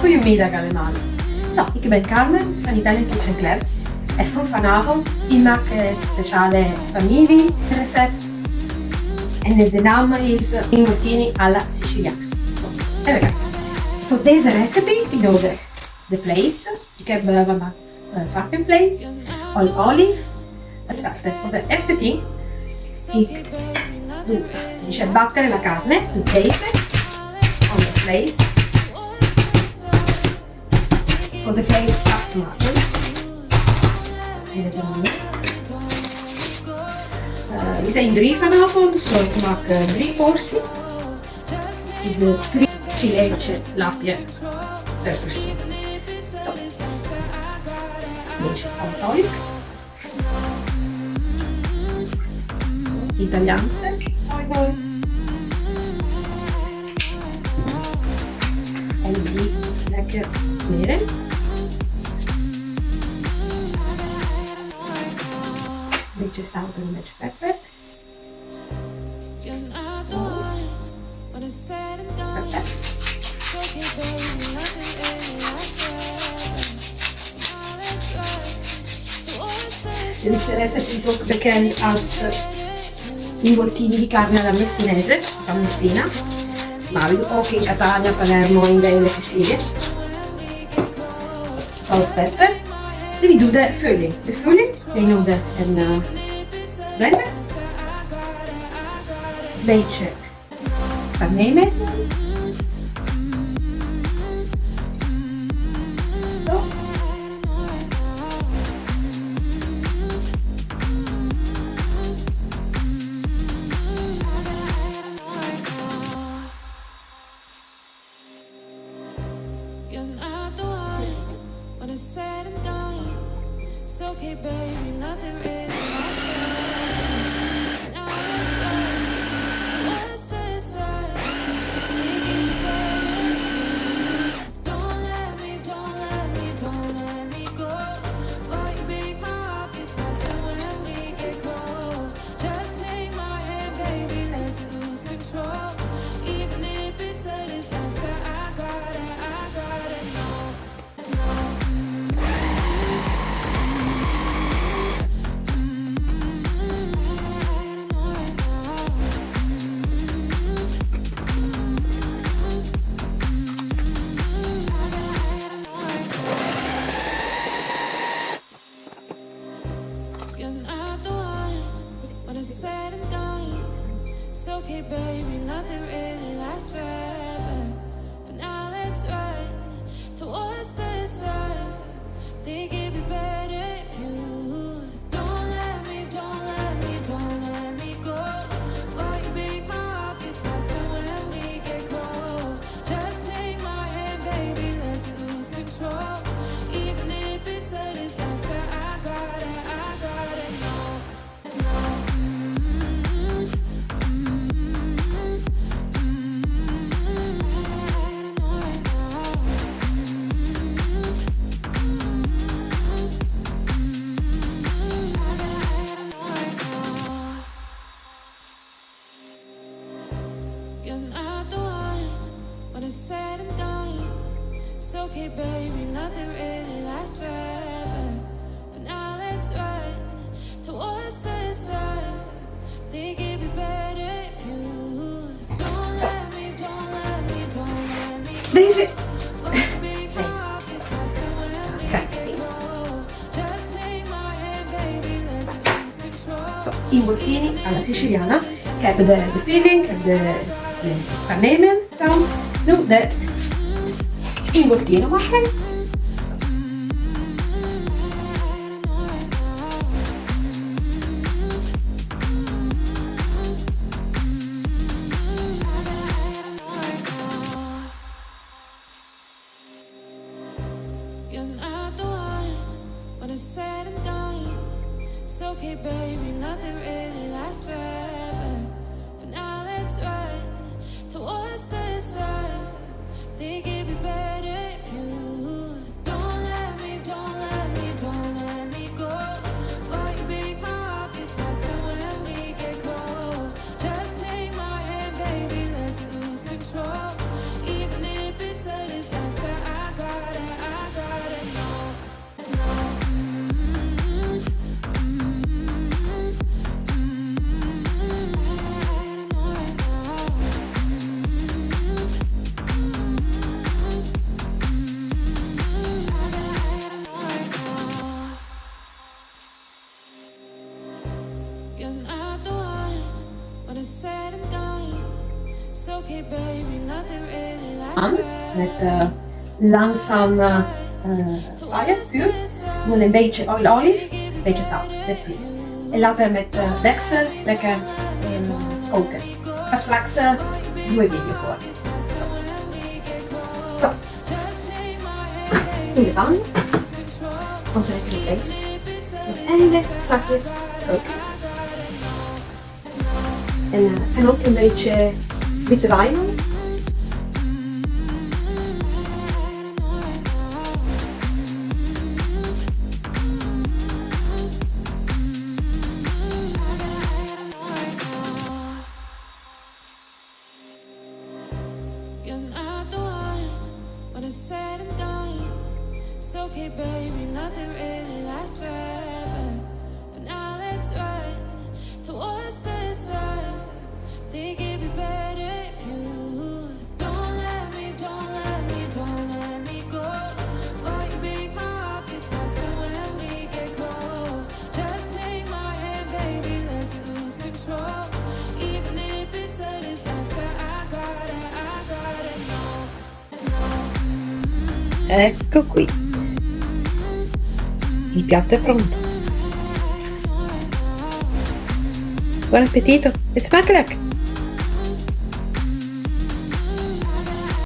Goedemiddag allemaal. Zo, ik ben Carmen van Italian Kitchen Club. En voor vanavond, ik maak een speciale familierecept. En de naam is Involtini alla siciliana. Zo, even kijken. Voor deze recipe ik nodig de vlees. Ik heb vandaag varkensvlees, olie. Voor de eerste ding, ik doe, dus battere la carne, deze, on the vlees. Voor de vlees zacht maken. We zijn 3 vanavond, dus ik maak 3 porties. Dus 3 filetjes lapje per persoon. Zo. Een beetje olie. Italiaanse olie. En die lekker smeren. Een beetje zout en een beetje peper. Deze recept is ook bekend als involtini di carne alla messinese, van Messina, maar ook in Catania, Palermo en in Sicilië. Zout, peper. En we doen de vulling. De vulling, we noemen een blender. Een beetje paneme. Zo. Said and done, it's okay, baby. Nothing really lasts forever. Now it's like, what's this? Don't let me, don't let me, don't let me go. Why you make my heart beat faster when we get close? Just take my hand, baby. Let's lose control. Even if it's a disaster, I got it, no. Said and done, it's okay, baby. Nothing really lasts forever. For now, let's run towards the sun. Think it'd be better if you don't let me, don't let me, don't let me go. Why you make my heart beat faster when we get close? Just take my hand, baby. Let's lose control. Even if it's a disaster, I got it, no. Said and done, it's okay, baby. Nothing really lasts forever. For now, let's run towards the sun. Think it'd be better if you don't let me, don't let me, don't let me go. Deze. Involtini alla siciliana. Ik heb de filling, ik heb de paneme dan. Nu de involtini maken. Said and done, it's okay, baby. Nothing really lasts forever. For now, let's run towards the sun. Think it'd be better if you okay, baby, nothing really lasts Aan forever. met langzaam fire, vuur. Doen een beetje olie, een beetje zout, that's it. En laten met deksel lekker koken. En straks doe ik weer voor. Zo. In de pan. Onze lekkere vlees. Met eindelijk zakjes koken. En ook een beetje witte wijn. You're not the one when it's said and done. It's okay, baby, nothing really lasts forever. For now, let's run towards the sun. Think it'd be better if you don't let me go. Oh, you make my heart beat faster when we get close. Just take my hand, baby, let's lose control. Even if it's a disaster, I gotta know. Ecco qui. Il piatto è pronto. Buon appetito e smakelijk!